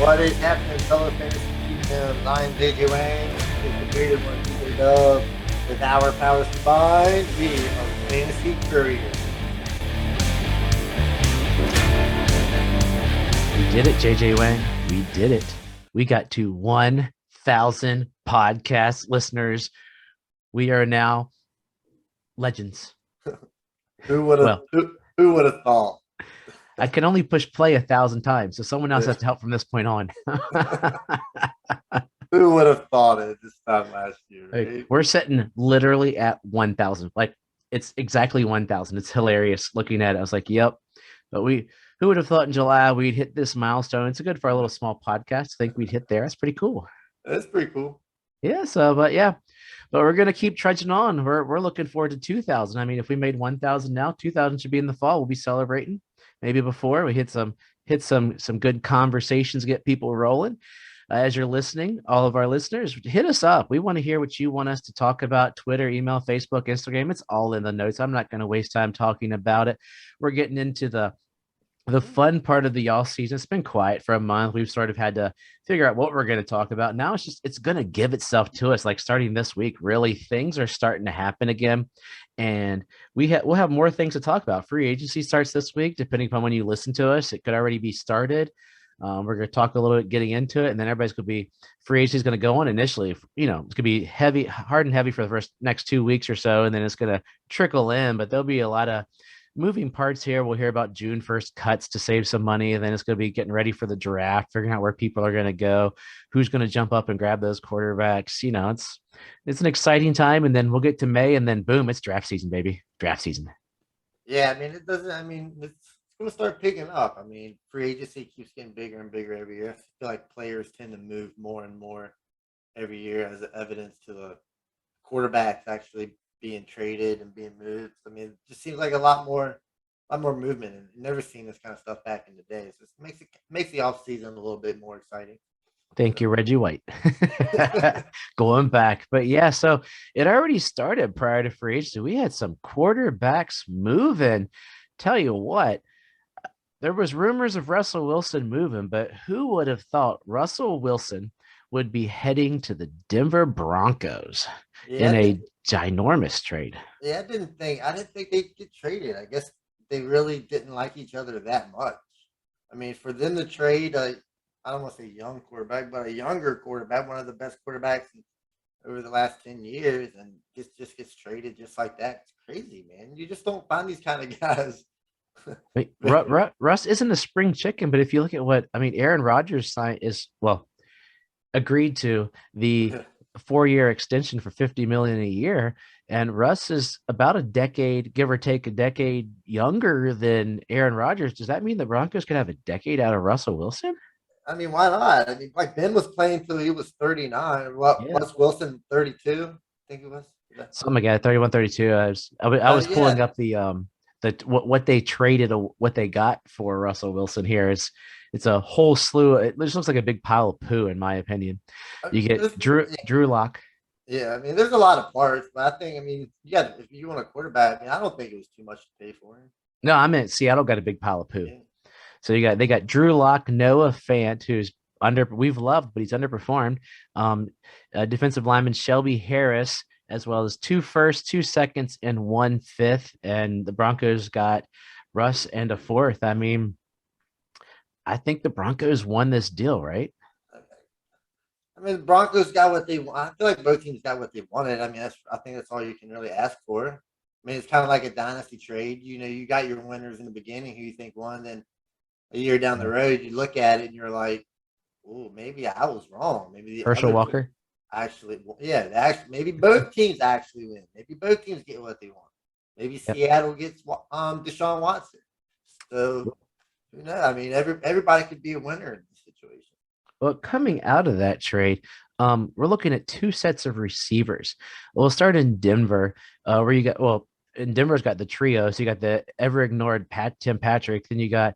What is happening, fellow fantasy team? I'm JJ Wang. It's the greater one, DJ Dub. With our powers combined, we are Fantasy Couriers. We did it, JJ Wang. We did it. We got to 1,000 podcast listeners. We are now legends. Who would have? Who would have thought? I can only push play 1,000 times, so someone else has to help from this point on. Who would have thought it this time last year? Right? We're sitting literally at 1,000. Like, it's exactly 1,000. It's hilarious looking at it. I was like, yep. But who would have thought in July we'd hit this milestone? It's good for our little small podcast. I think we'd hit there. That's pretty cool. That's pretty cool. Yeah. But we're gonna keep trudging on. We're looking forward to 2,000. I mean, if we made 1,000 now, 2,000 should be in the fall. We'll be celebrating. Maybe before we hit some good conversations, get people rolling. As you're listening, all of our listeners, hit us up. We want to hear what you want us to talk about. Twitter, email, Facebook, Instagram. It's all in the notes. I'm not going to waste time talking about it. We're getting into the fun part of the y'all season. It's been quiet for a month. We've sort of had to figure out what we're going to talk about. Now it's going to give itself to us. Like starting this week, really things are starting to happen again. And we'll have more things to talk about. Free agency starts this week, depending upon when you listen to us. It could already be started. We're going to talk a little bit getting into it, and then everybody's going to be free agency is going to go on initially. It's going to be hard and heavy for the next 2 weeks or so, and then it's going to trickle in. But there'll be a lot of moving parts here. We'll hear about June 1st cuts to save some money, and then it's going to be getting ready for the draft, figuring out where people are going to go, who's going to jump up and grab those quarterbacks. It's an exciting time, and then we'll get to May, and then boom, it's draft season, baby. Draft season. Yeah, it's going to start picking up. Free agency keeps getting bigger and bigger every year. I feel like players tend to move more and more every year as evidence to the quarterbacks actually being traded and being moved. It just seems like a lot more movement, and never seen this kind of stuff back in the day. So it makes the off season a little bit more exciting. Thank you, Reggie White. Going back. But yeah, so it already started prior to free agency. We had some quarterbacks moving. Tell you what, there was rumors of Russell Wilson moving, but who would have thought Russell Wilson would be heading to the Denver Broncos in a ginormous trade? Yeah, I didn't think they'd get traded. I guess they really didn't like each other that much. For them to trade I don't want to say young quarterback, but a younger quarterback, one of the best quarterbacks over the last 10 years, and just gets traded just like that. It's crazy, man. You just don't find these kind of guys. Wait, Russ isn't a spring chicken, but if you look at what Aaron Rodgers agreed to the 4-year extension for $50 million a year, and Russ is about a decade, give or take a decade, younger than Aaron Rodgers. Does that mean the Broncos could have a decade out of Russell Wilson? Why not? Like Ben was playing till he was 39. Was Wilson 32? I think it was. Something like that, 31, 32. I was pulling up what they traded, what they got for Russell Wilson here. It's a whole slew. It just looks like a big pile of poo, in my opinion. You get Drew Lock. Yeah, there's a lot of parts, but I think, if you want a quarterback, I don't think it was too much to pay for him. No, I meant Seattle got a big pile of poo. Yeah. So they got Drew Lock, Noah Fant, who's we've loved, but he's underperformed. Defensive lineman Shelby Harris, as well as 2 firsts, 2 seconds, and 1 fifth. And the Broncos got Russ and a 4th. I think the Broncos won this deal, right? The Broncos got what they want. I feel like both teams got what they wanted. I think that's all you can really ask for. It's kind of like a dynasty trade. You got your winners in the beginning who you think won, then a year down the road, you look at it and you're like, "Oh, maybe I was wrong. Maybe the Herschel Walker." Maybe both teams actually win. Maybe both teams get what they want. Maybe Seattle gets Deshaun Watson. So, who knows? Everybody could be a winner in this situation. Well, coming out of that trade, we're looking at 2 sets of receivers. We'll start in Denver, where you got in Denver's got the trio. So you got the ever ignored Tim Patrick. Then you got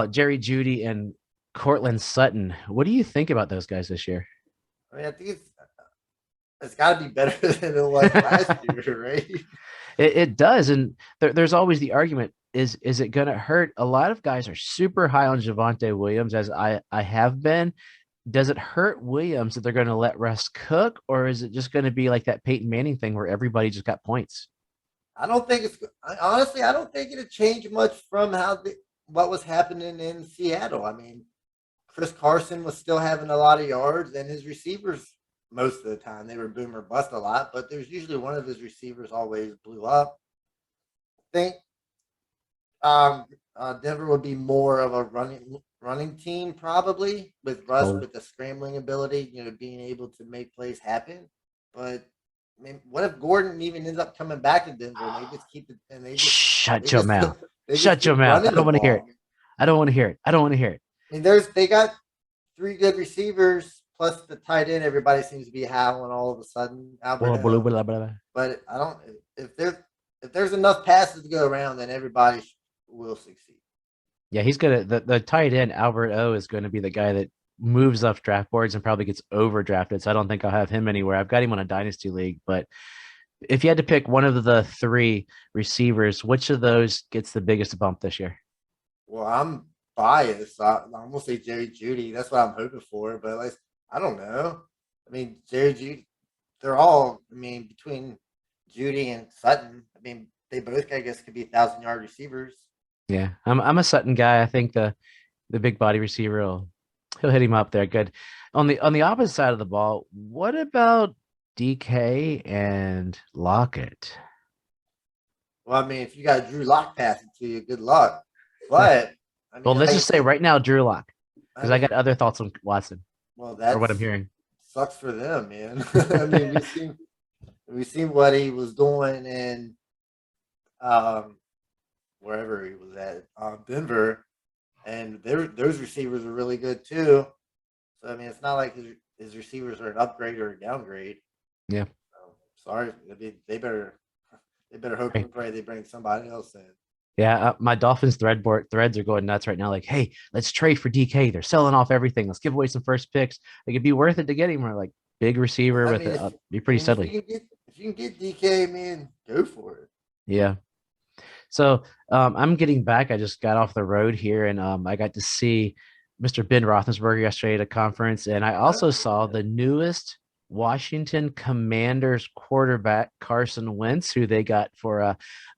Jerry Jeudy and Cortland Sutton. What do you think about those guys this year? I think it's got to be better than it was last year, right? It does, and there's always the argument: is it going to hurt? A lot of guys are super high on Javonte Williams, as I have been. Does it hurt Williams that they're going to let Russ cook, or is it just going to be like that Peyton Manning thing where everybody just got points? I don't think it's honestly. I don't think it'll change much from what was happening in Seattle. I mean, Chris Carson was still having a lot of yards, and his receivers most of the time they were boom or bust a lot. But there's usually one of his receivers always blew up. I think Denver would be more of a running team probably with Russ Oh, with the scrambling ability, being able to make plays happen. But I mean, what if Gordon even ends up coming back to Denver and they just keep it and they shut your just mouth. they just Shut your keep mouth. I running the don't want to hear it. ball? I don't want to hear it. I don't want to hear it. I mean, they got three good receivers plus the tight end. Everybody seems to be howling all of a sudden. Blah, blah, Albert, blah, blah, blah. but I don't. If there's enough passes to go around, then everybody will succeed. Yeah, he's gonna the tight end Albert O is going to be the guy that moves up draft boards and probably gets overdrafted. So I don't think I'll have him anywhere. I've got him on a dynasty league, but if you had to pick one of the three receivers, which of those gets the biggest bump this year? Well, I'm biased. I'm gonna say Jerry Judy. That's what I'm hoping for. But like, I don't know. I mean, Jerry Judy. They're all. I mean, between Judy and Sutton. I mean, they both, I guess, could be 1,000-yard receivers. Yeah, I'm a Sutton guy. I think the big body receiver he'll hit him up there. Good. On the opposite side of the ball, what about DK and Lockett? Well, I mean, if you got Drew Lock passing to you, good luck. But I Well, mean, let's just say right now, Drew Lock, because I mean, got other thoughts on Watson well, or what I'm that's hearing. sucks for them, man. I mean, we seen what he was doing in um, wherever he was at, Denver, and those receivers are really good too. So I mean, it's not like his receivers are an upgrade or a downgrade. Yeah. So, sorry, I mean, they better hope and pray they bring somebody else in. Yeah, my Dolphins threads are going nuts right now. Like, hey, let's trade for DK. They're selling off everything. Let's give away some first picks. Like, it'd be worth it to get him. Or like big receiver I with mean, it, be pretty if steadily. you can get DK, man, go for it. Yeah. So I'm getting back. I just got off the road here, and I got to see Mr. Ben Roethlisberger yesterday at a conference, and I also saw the newest Washington Commanders quarterback Carson Wentz, who they got for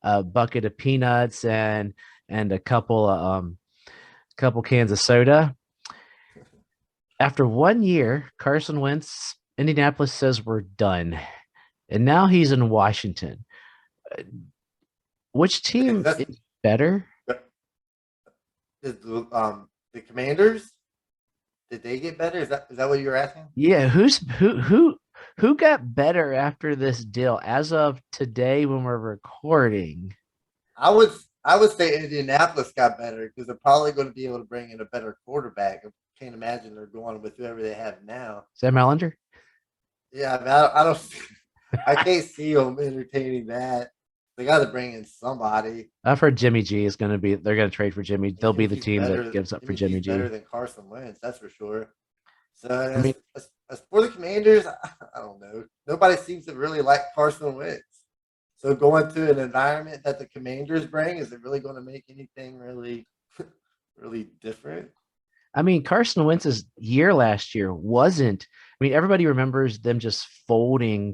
a bucket of peanuts and a couple cans of soda. After 1 year, Carson Wentz, Indianapolis says we're done, and now he's in Washington. Which team That's is better? the Commanders. Did they get better? Is that what you were asking? Yeah, who got better after this deal as of today when we're recording? I would say Indianapolis got better because they're probably going to be able to bring in a better quarterback. I can't imagine they're going with whoever they have now. Sam Ellinger? Yeah, I mean, I don't. I can't see them entertaining that. They got to bring in somebody. I've heard Jimmy G is going to be. They're going to trade for Jimmy. They'll be the He's team better. that gives up for Jimmy Jimmy G's G. better than Carson Wentz, that's for sure. So I mean, as for the Commanders, I don't know. Nobody seems to really like Carson Wentz. So going to an environment that the Commanders bring, is it really going to make anything really, really different? I mean, Carson Wentz's year last year wasn't. I mean, everybody remembers them just folding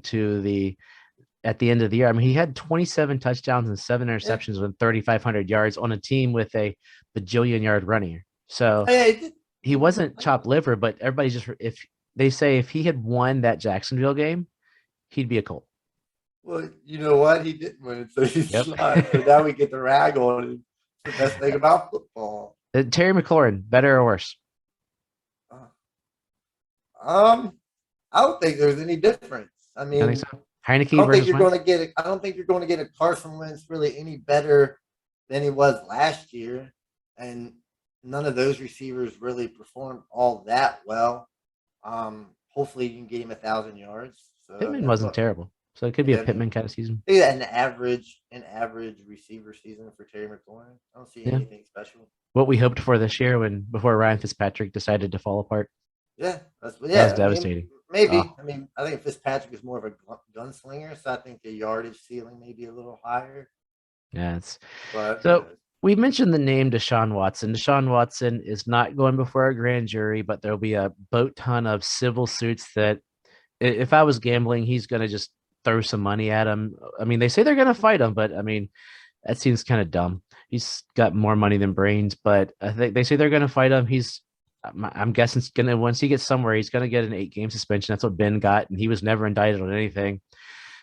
at the end of the year. I mean, he had 27 touchdowns and 7 Yeah. interceptions with 3,500 yards on a team with a bajillion-yard runner. So Hey, he wasn't chopped liver, but everybody just if they say if he had won that Jacksonville game, he'd be a Colt. well, you know what? He didn't win, so he's Yep. not. So now we get to rag on him. It's the best thing about football. Terry McLaurin, better or worse? I don't think there's any difference. I I mean, think so. Heineke versus Wentz? I don't think you're going to get a Carson Wentz really any better than he was last year, and none of those receivers really performed all that well. Hopefully, you can get him 1,000 yards. So Pittman wasn't terrible, so it could be a Yeah, Pittman kind of season. I think an average receiver season for Terry McLaurin. I don't see Yeah. anything special. What we hoped for this year before Ryan Fitzpatrick decided to fall apart. Yeah, that was That was devastating. Maybe. Oh. I mean, I think Fitzpatrick is more of a gunslinger, so I think the yardage ceiling may be a little higher. Yeah, it's But so We mentioned the name Deshaun Watson. Deshaun Watson is not going before a grand jury, but there'll be a boat ton of civil suits that if I was gambling, he's going to just throw some money at him. I mean, they say they're going to fight him, but I mean, that seems kind of dumb. He's got more money than brains, but I think they say they're going to fight him. I'm guessing it's gonna once he gets somewhere, he's gonna get an 8-game suspension. That's what Ben got, and he was never indicted on anything.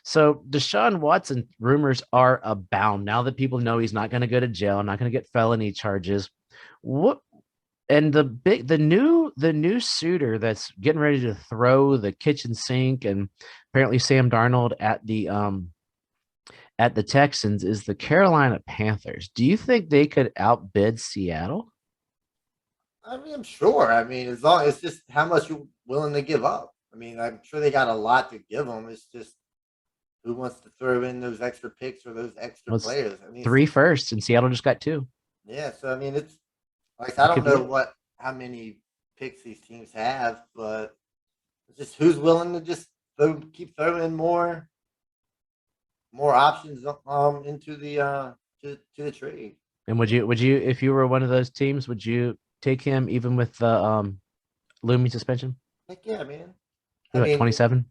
So Deshaun Watson rumors are abound now that people know he's not going to go to jail, not going to get felony charges. What and the new suitor that's getting ready to throw the kitchen sink and apparently Sam Darnold at the Texans is the Carolina Panthers. Do you think they could outbid Seattle? I mean, I'm sure. I mean, as long it's just how much you're willing to give up. I mean, I'm sure they got a lot to give them. It's just who wants to throw in those extra picks or those extra Well, players. I mean, 3 firsts, and Seattle just got 2. yeah. So I mean, it's like I It don't could know be. how many picks these teams have, but it's just who's willing to just keep throwing in more options into the to the trade. And would you if you were one of those teams, would you take him even with the looming suspension? Heck yeah, man. I What, mean, 27?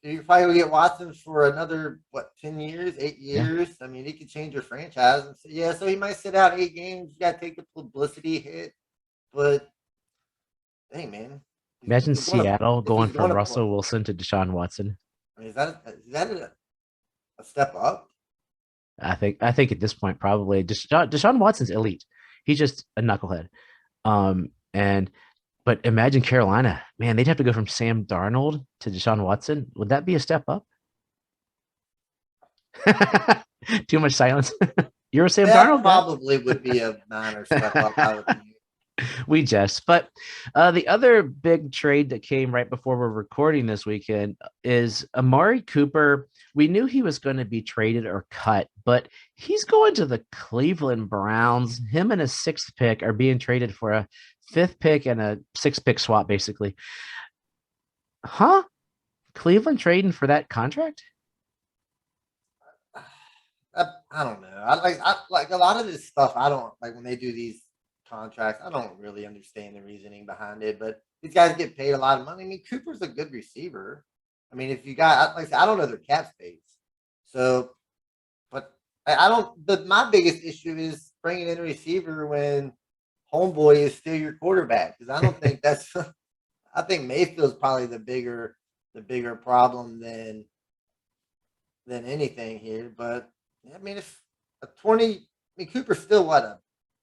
you probably will get Watson for another 10 years, 8 Yeah. years. I mean, he could change your franchise. And so, yeah, so he might sit out 8 games. You got to take the publicity hit, but hey, man, Imagine he's going to Seattle if going he's going from to play. Russell Wilson to Deshaun Watson. I mean, is that a step up? I think at this point probably Deshaun Watson's elite. He's just a knucklehead. And but imagine Carolina, man, they'd have to go from Sam Darnold to Deshaun Watson. Would that be a step up? Too much silence. You're a Sam That Darnold guy. probably would be a minor step up. I would think. We jest. But the other big trade that came right before we're recording this weekend is Amari Cooper. We knew he was going to be traded or cut, but he's going to the Cleveland Browns. Him and a 6th pick are being traded for a 5th pick and a 6th pick swap, basically. Huh? Cleveland trading for that contract? I don't know. I like a lot of this stuff. I don't like when they do these contracts. I don't really understand the reasoning behind it, but these guys get paid a lot of money. I mean, Cooper's a good receiver. I mean, if you got like I said, I don't know their cap space, so but I don't. But my biggest issue is bringing in a receiver when homeboy is still your quarterback because I don't think that's. I think Mayfield's probably the bigger problem than anything here. But I mean, if a 20, I mean, Cooper's still what a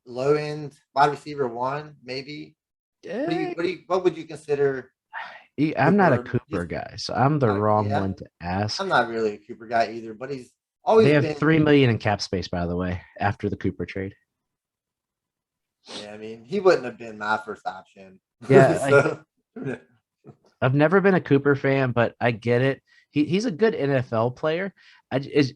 low end wide receiver one, maybe. What would you consider I'm not a Cooper? Cooper guy, so I'm the wrong Yeah, one to ask. I'm not really a Cooper guy either, but he's They always have been. 3 million in cap space, by the way, after the Cooper trade. Yeah, I mean, he wouldn't have been my first option. Yeah, So, I've never been a Cooper fan, but I get it. He's a good NFL player.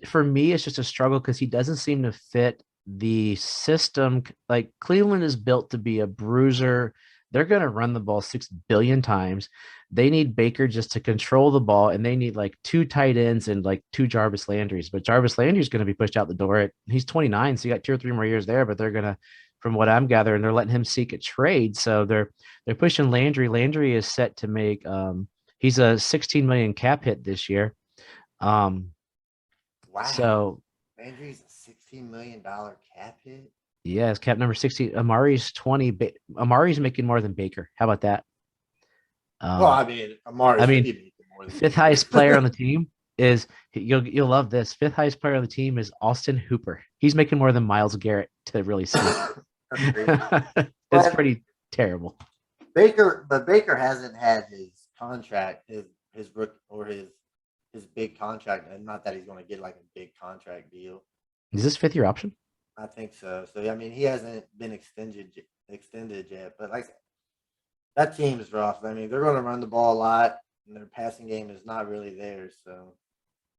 For me, it's just a struggle because he doesn't seem to fit the system. Like Cleveland is built to be a bruiser. They're going to run the ball 6 billion times. They need Baker just to control the ball, and they need like 2 tight ends and like 2 Jarvis Landrys. But Jarvis Landry's going to be pushed out the door. He's 29, so you got 2 or 3 more years there. But they're going to, from what I'm gathering, they're letting him seek a trade. So they're pushing Landry. Landry is set to make he's a 16 million cap hit this year. Um wow, so Landry's a $16 million cap hit. yeah, it's cap number 60. Amari's 20. Amari's making more than Baker. How about that? Well, I mean, Amari I should mean, be making more than 5th Baker. highest player on the team is you'll love this. 5th highest player on the team is Austin Hooper. He's making more than Myles Garrett to really see. That's crazy. It's Well, pretty terrible. Baker hasn't had his contract, his rook or his big contract, and not that he's going to get like a big contract deal. Is this 5th year option? I think so. So I mean, he hasn't been extended yet. But like that team is rough. I mean, they're going to run the ball a lot, and their passing game is not really there. So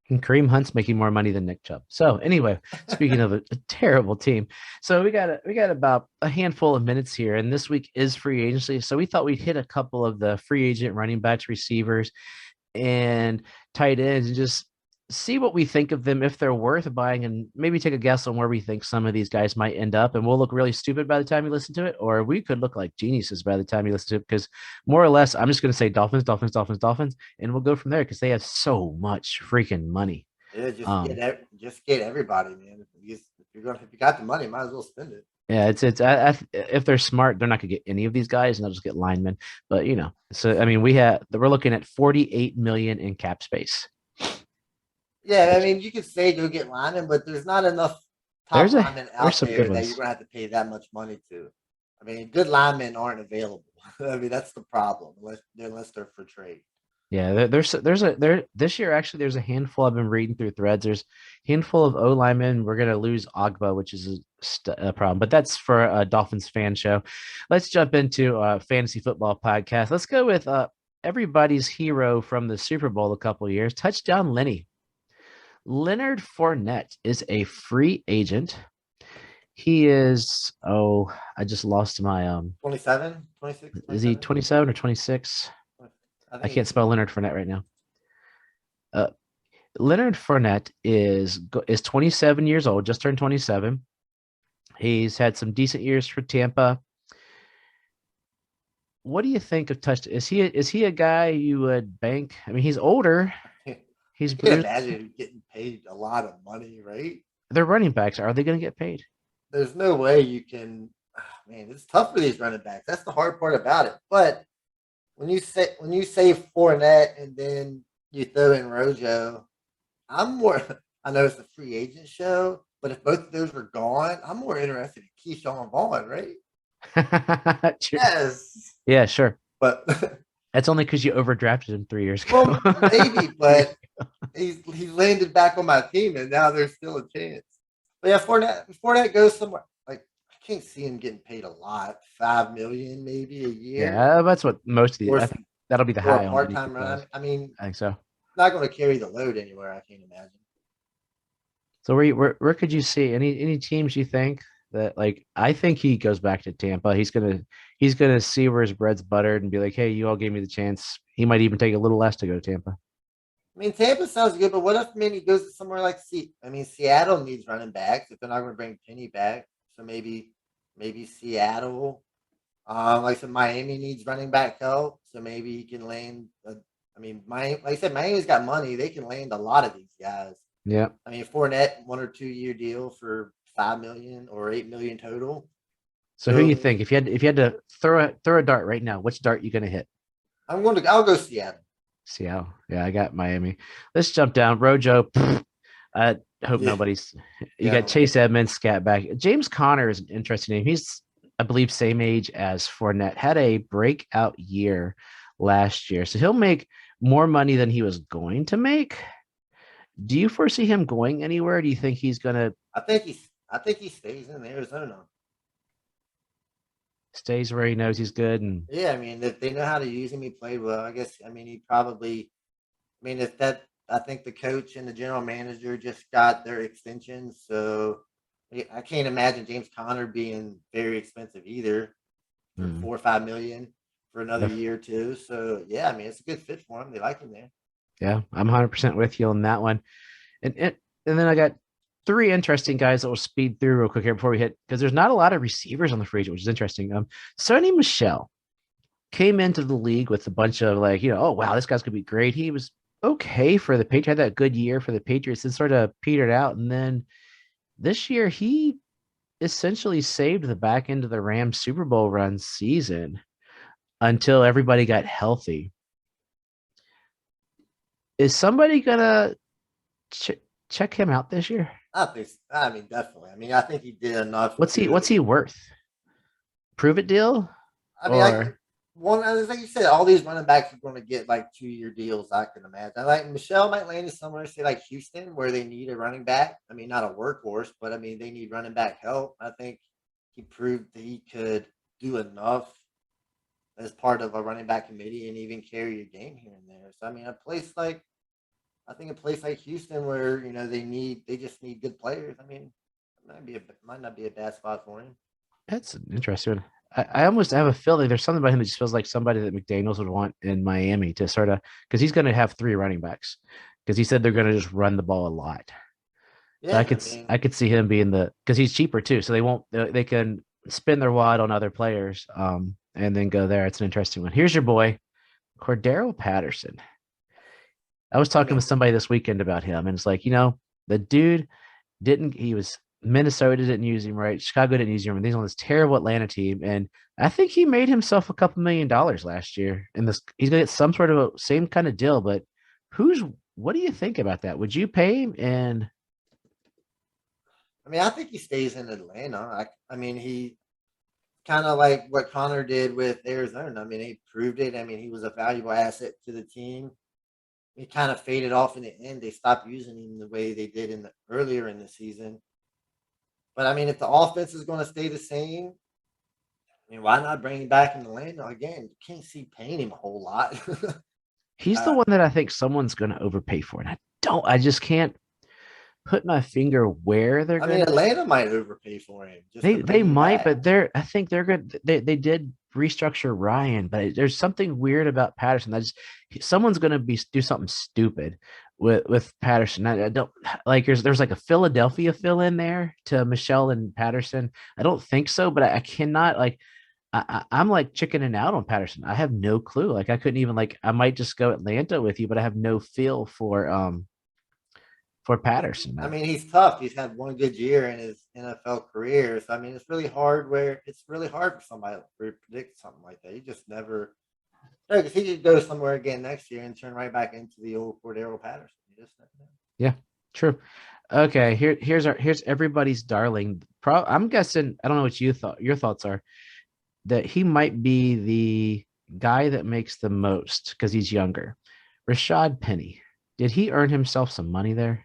And Kareem Hunt's making more money than Nick Chubb. So anyway, speaking of a terrible team, so we got about a handful of minutes here, and this week is free agency. So we thought we'd hit a couple of the free agent running backs, receivers, and tight ends, and just see what we think of them, if they're worth buying, and maybe take a guess on where we think some of these guys might end up. And we'll look really stupid by the time you listen to it, or we could look like geniuses by the time you listen to it. Because more or less, I'm just going to say Dolphins, Dolphins, Dolphins, Dolphins, and we'll go from there because they have so much freaking money. Yeah, just get everybody, man. If you got the money, might as well spend it. Yeah, if they're smart, they're not gonna get any of these guys, and they'll just get linemen. But so I mean, we're looking at 48 million in cap space. Yeah, I mean, you could say go get linemen, but there's not enough top linemen out there that you're gonna have to pay that much money to. I mean, good linemen aren't available. I mean, that's the problem, unless they're for trade. Yeah, this year actually there's a handful. I've been reading through threads. There's a handful of O linemen. We're gonna lose Ogba, which is a problem, but that's for a Dolphins fan show. Let's jump into fantasy football podcast. Let's go with everybody's hero from the Super Bowl a couple of years, touchdown Lenny. Leonard Fournette is a free agent. He is, I just lost my 27, 26. Is he 27 or 26? I can't spell Leonard Fournette right now. Leonard Fournette is 27 years old, just turned 27. He's had some decent years for Tampa. What do you think of touchdown? Is he a guy you would bank? I mean, he's older. He's imagine getting paid a lot of money, right? They're running backs. Are they going to get paid? There's no way you can. Man, it's tough for these running backs. That's the hard part about it. But when you say Fournette and then you throw in Rojo, I'm more. I know it's a free agent show, but if both of those are gone, I'm more interested in Keyshawn Vaughn, right? Yes. Yeah, sure. But that's only because you overdrafted him 3 years ago. Well, maybe, but he's landed back on my team, and now there's still a chance. But yeah, Fournette goes somewhere. Like, I can't see him getting paid a lot, $5 million maybe a year. Yeah, that's what most of these. I think that'll be the high on part-time run. I mean, I think so. Not going to carry the load anywhere. I can't imagine. So where could you see any teams you think that, like, I think he goes back to Tampa. He's gonna see where his bread's buttered and be like, hey, you all gave me the chance. He might even take a little less to go to Tampa. I mean, Tampa sounds good, but what if he goes to somewhere like Seattle needs running backs if they're not going to bring Penny back. So maybe Seattle. Like I said, Miami needs running back help, so maybe he can land. Like I said, Miami's got money; they can land a lot of these guys. Yeah. I mean, Fournette 1 or 2 year deal for $5 million or $8 million total. So who do you think if you had to throw a dart right now, which dart you going to hit? I'll go Seattle. Seattle. Yeah, I got Miami. Let's jump down. Rojo. I hope nobody's. You got Chase Edmonds, scat back. James Conner is an interesting name. He's, I believe, same age as Fournette. Had a breakout year last year, so he'll make more money than he was going to make. Do you foresee him going anywhere? Do you think he's gonna? I think he stays in Arizona. Stays where he knows he's good, and yeah, I mean, if they know how to use him, he played well. I guess. I mean, he probably. I mean, I think the coach and the general manager just got their extensions, so I can't imagine James Conner being very expensive either, for $4 or $5 million for another year or two. So yeah, I mean, it's a good fit for him. They like him there. Yeah, I'm 100% with you on that one, and then I got 3 interesting guys that will speed through real quick here before we hit, because there's not a lot of receivers on the free agent, which is interesting. Sony Michelle came into the league with a bunch of oh wow, this guy's gonna be great. He was okay for the Patriots, had that good year for the Patriots, and sort of petered out. And then this year, he essentially saved the back end of the Rams Super Bowl run season until everybody got healthy. Is somebody gonna check him out this year? I mean, definitely. I mean, I think he did enough. What's he worth? Prove it deal? I mean, like you said, all these running backs are going to get like 2-year deals. I can imagine. Like Michelle might land in somewhere, say like Houston, where they need a running back. I mean, not a workhorse, but I mean, they need running back help. I think he proved that he could do enough as part of a running back committee and even carry a game here and there. So I mean, a place like Houston, where they just need good players. I mean, it might not be a bad spot for him. That's an interesting one. I almost have a feeling there's something about him that just feels like somebody that McDaniels would want in Miami to sort of, because he's going to have 3 running backs. because he said they're going to just run the ball a lot. So Yeah, I mean, I could see him being because he's cheaper too. So they can spin their wad on other players, and then go there. It's an interesting one. Here's your boy, Cordero Patterson. I was I talking mean, with somebody this weekend about him, and it's like, the dude he was Minnesota didn't use him right. Chicago didn't use him. And he's on this terrible Atlanta team. And I think he made himself a couple $1,000,000 last year. And he's gonna get some sort of a same kind of deal. But what do you think about that? Would you pay him? And I think he stays in Atlanta. I mean, he kind of like what Connor did with Arizona. I mean, he proved it. I mean, he was a valuable asset to the team. He kind of faded off in the end. They stopped using him the way they did earlier in the season. But I mean, if the offense is going to stay the same, I mean, why not bring him back in Atlanta again? You can't see paying him a whole lot. he's the uh, one that I think someone's gonna overpay for. And I just can't put my finger where they're I mean, gonna. Atlanta might overpay for him just to They bring him might, back. but I think they're good. They did restructure Ryan, but there's something weird about Patterson. Someone's gonna do something stupid with Patterson. I don't like there's like a Philadelphia fill in there to Michelle and Patterson. I don't think so, but I cannot like I'm like chickening out on Patterson. I have no clue. Like I couldn't even like I might just go Atlanta with you, but I have no feel for Patterson. I mean, he's tough. He's had one good year in his NFL career. So I mean, it's really hard for somebody to predict something like that. You just never. Because he could go somewhere again next year and turn right back into the old Cordero Patterson. You just never know. Yeah, true. Okay, here's everybody's darling. I'm guessing I don't know what your thoughts are that he might be the guy that makes the most because he's younger. Rashad Penny. Did he earn himself some money there?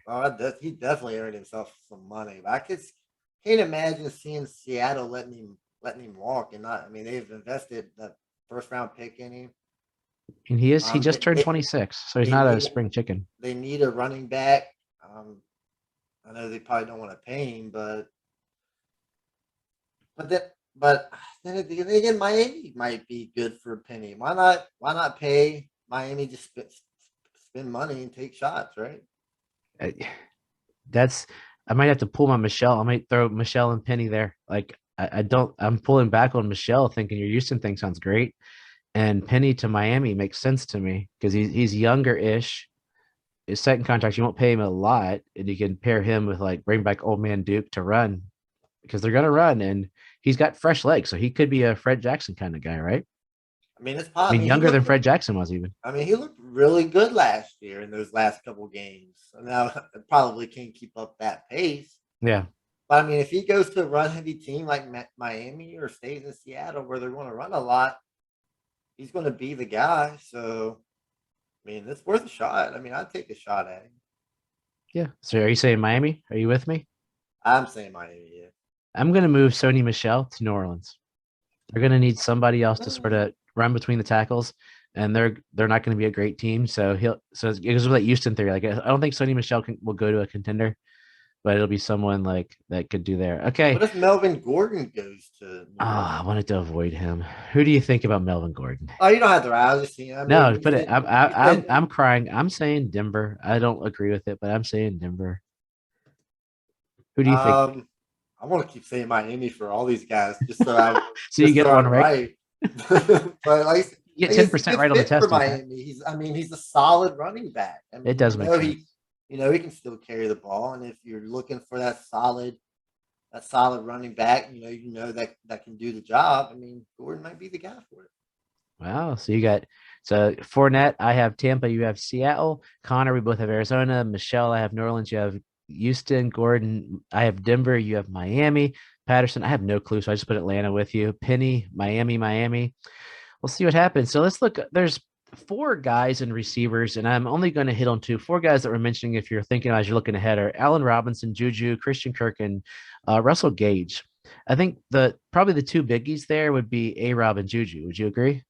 He definitely earned himself some money. But can't imagine seeing Seattle letting him walk and not. I mean, they've invested the first round pick in him. And he just turned They 26, so he's they not a need spring chicken. they need a running back. I know they probably don't want to pay him, but then but then again, Miami might be good for Penny. Why not pay Miami to spend money and take shots, right? Uh, That's I might have to pull my Michelle. I might throw Michelle and Penny there. Like I don't. I'm pulling back on Michelle, thinking your Houston thing sounds great, and Penny to Miami makes sense to me because he's younger-ish. His second contract, you won't pay him a lot, and you can pair him with like bring back old man Duke to run because they're gonna run, and he's got fresh legs, so he could be a Fred Jackson kind of guy, right? I mean, it's I possible. I mean, mean, he younger than looked. Fred Jackson was even. I mean, he looked really good last year in those last couple games. So now probably can't keep up that pace. Yeah, But I mean, if he goes to a run heavy team like Miami or stays in Seattle where they're going to run a lot, he's going to be the guy. So I mean, it's worth a shot. I mean, I'd take a shot at him. yeah. So are you saying Miami? Are you with me? I'm saying Miami. Yeah. I'm gonna move Sony Michelle to New Orleans. They're going to need somebody else to sort Uh, of run between the tackles, and they're not going to be a great team. So it goes with that Houston theory. Like I don't think Sony Michelle will go to a contender, but it'll be someone like that could do there. Okay. what if Melvin Gordon goes to New Ah, Orleans? I wanted to avoid him. Who do you think about Melvin Gordon? Oh, you don't have to. I was just saying. I mean, No, but you said I'm crying. I'm saying Denver. I don't agree with it, but I'm saying Denver. Who do you think? I want to keep saying Miami for all these guys, just so I So you get one I'm right. right. But You get it's a 10% good right on the fit for test with that. Miami. He's a solid running back. I It mean, does make sense. he can still carry the ball, and if you're looking for that solid running back, that can do the job. I mean, Gordon might be the guy for it. Wow. So Fournette, I have Tampa, you have Seattle. Connor, we both have Arizona. Michelle, I have New Orleans, you have Houston. Gordon, I have Denver, you have Miami. Patterson, I have no clue, so I just put Atlanta with you. Penny, Miami. We'll see what happens. So let's look. There's four guys and receivers, and I'm only going to hit on two. Four guys that we're mentioning if you're thinking as you're looking ahead are Allen Robinson, Juju, Christian Kirk, and Russell Gage. I think probably the two biggies there would be A-Rob and Juju. Would you agree?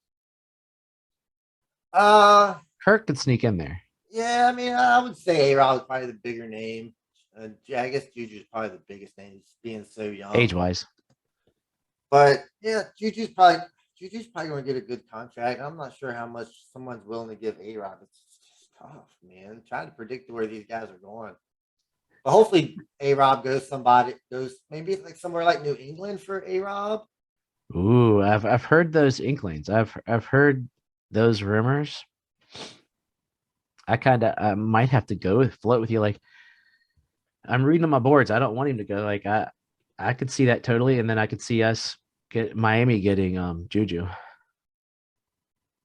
Uh, Kirk could sneak in there yeah, I mean, I would say A-Rod is probably the bigger name. Yeah, I guess Juju's probably the biggest name, just being so age young. wise. But yeah, Juju's probably going to get a good contract. I'm not sure how much someone's willing to give A-Rod. It's tough, man. Trying to predict where these guys are going. But hopefully A-Rob goes maybe like somewhere like New England for A-Rob. Ooh, I've heard those inklings. I've heard those rumors. I might have to float with you. Like I'm reading on my boards. I don't want him to go. Like I could see that totally, and then I could see us get Miami getting Juju.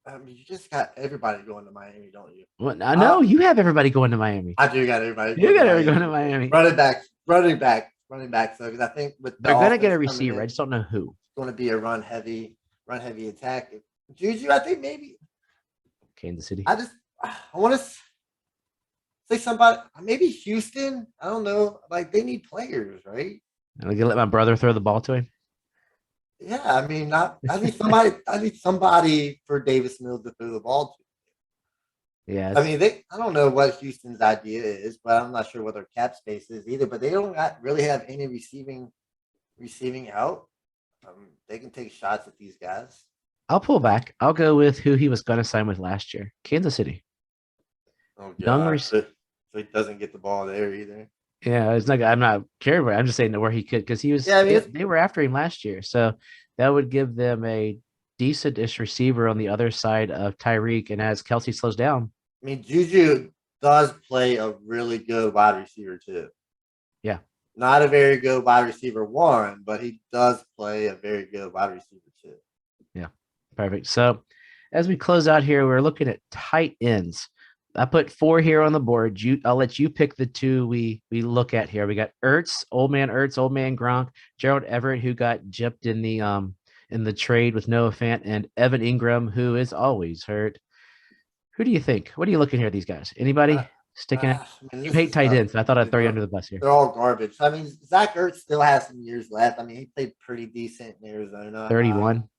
I mean, you just got everybody going to Miami, don't you? Well, I know you have everybody going to Miami. I do got everybody. You got everybody going to Miami. Running back. So because I think with they're going to get a receiver. I just don't know who. It's going to be a run heavy attack. Juju, I think maybe Kansas City. I want to say somebody, maybe Houston. I don't know. Like they need players, right? I'm going to let my brother throw the ball to him. Yeah, I mean, I need somebody. I need somebody for Davis Mills to throw the ball to. Yeah, I mean, I don't know what Houston's idea is, but I'm not sure what their cap space is either. But they don't really have any receiving out. They can take shots at these guys. I'll pull back. I'll go with who he was going to sign with last year, Kansas City. Oh, God. So he doesn't get the ball there either. Yeah, it's not. I'm not caring about. I'm just saying where he could because he was. Yeah, I mean, they were after him last year, so that would give them a decent-ish receiver on the other side of Tyreek. And as Kelsey slows down, I mean, Juju does play a really good wide receiver too. Yeah, not a very good wide receiver one, but he does play a very good wide receiver too. Yeah, perfect. So as we close out here, we're looking at tight ends. I put 4 here on the board. I'll let you pick the 2 we look at here. We got old man Gronk, Gerald Everett, who got gypped in the trade with Noah Fant, and Evan Ingram, who is always hurt. Who do you think? What are you looking here at these guys? Anybody sticking out? I mean, you hate tight ends. I thought I'd throw you under the bus here. They're all garbage. I mean, Zach Ertz still has some years left. I mean, he played pretty decent in Arizona. 31.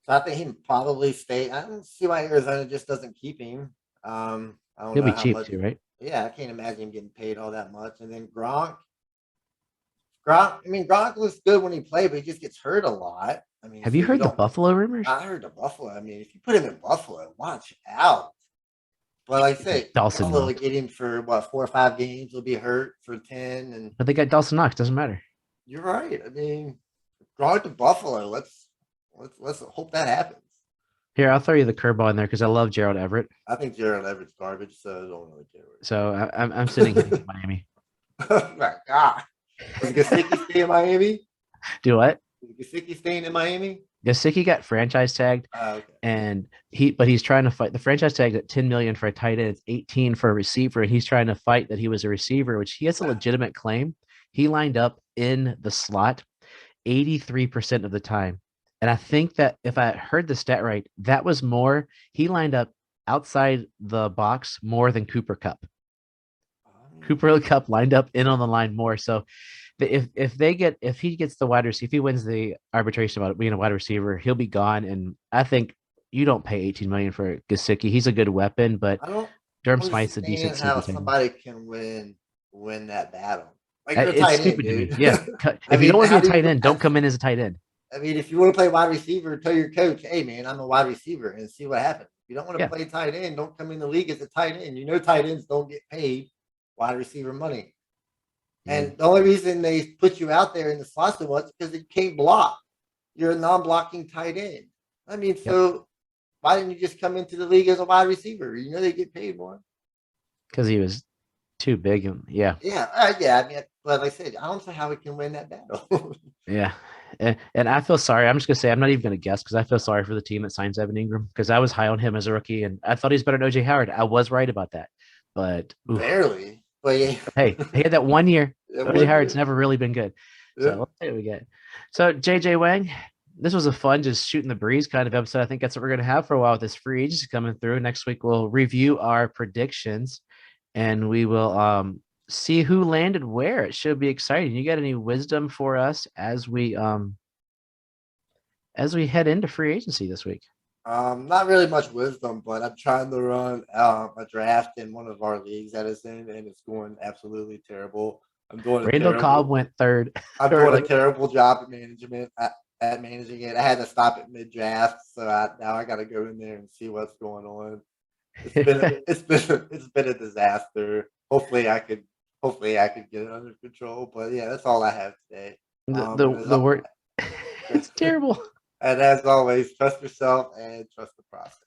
So I think he probably stay. I don't see why Arizona just doesn't keep him. I don't He'll know be cheap too, right? Yeah, I can't imagine him getting paid all that much. And then Gronk. I mean, Gronk looks good when he plays, but he just gets hurt a lot. I mean, have you heard the Buffalo rumors? I heard the Buffalo. I mean, if you put him in Buffalo, watch out. But like I say, Buffalo will get him for 4 or 5 games. He'll be hurt for 10, but they got Dawson Knox. Doesn't matter. You're right. I mean, Gronk to Buffalo. Let's hope that happens. Here, I'll throw you the curveball in there because I love Gerald Everett. I think Gerald Everett's garbage, so I don't really care. So I'm sitting here in Miami. Oh my God. Is Gesicki staying in Miami? Do what? Is Gesicki staying in Miami? Gesicki got franchise tagged, okay. And he's trying to fight. The franchise tag at $10 million for a tight end, it's 18 for a receiver, and he's trying to fight that he was a receiver, which he has a legitimate claim. He lined up in the slot 83% of the time. And I think that if I heard the stat right, that was more. He lined up outside the box more than Cooper Kupp. Cooper Kupp lined up in on the line more. So if he gets the wide receiver, if he wins the arbitration about being a wide receiver, he'll be gone. And I think you don't pay $18 million for Gesicki. He's a good weapon, but Durham Smythe's a decent how somebody can win that battle. Like it's stupid to me. Yeah. If you don't want to be a tight end, don't come in as a tight end. I mean, if you want to play wide receiver, tell your coach, hey, man, I'm a wide receiver, and see what happens. If you don't want to play tight end, don't come in the league as a tight end. You know tight ends don't get paid wide receiver money. And the only reason they put you out there in the slot so much is because you can't block. You're a non-blocking tight end. I mean, so why didn't you just come into the league as a wide receiver? You know they get paid more. Because he was too big. And yeah. I mean, but like I said, I don't see how we can win that battle. Yeah. And I feel sorry. I'm just going to say I'm not even going to guess because I feel sorry for the team that signs Evan Ingram because I was high on him as a rookie and I thought he was better than OJ Howard. I was right about that. But barely. But yeah. Hey, he had that 1 year. OJ Howard's never really been good. So let's see what we get. So JJ Wang, this was a fun just shooting the breeze kind of episode. I think that's what we're going to have for a while with this free agency coming through. Next week we'll review our predictions and we will see who landed where. It should be exciting. You got any wisdom for us as we head into free agency this week? Not really much wisdom, but I'm trying to run a draft in one of our leagues that is in, and it's going absolutely terrible. I'm doing Randall Cobb went third. I'm doing a terrible job at management at managing it. I had to stop it mid draft, so now I got to go in there and see what's going on. It's been a disaster. Hopefully I could get it under control. But yeah, that's all I have today. The word it's terrible. And as always, trust yourself and trust the process.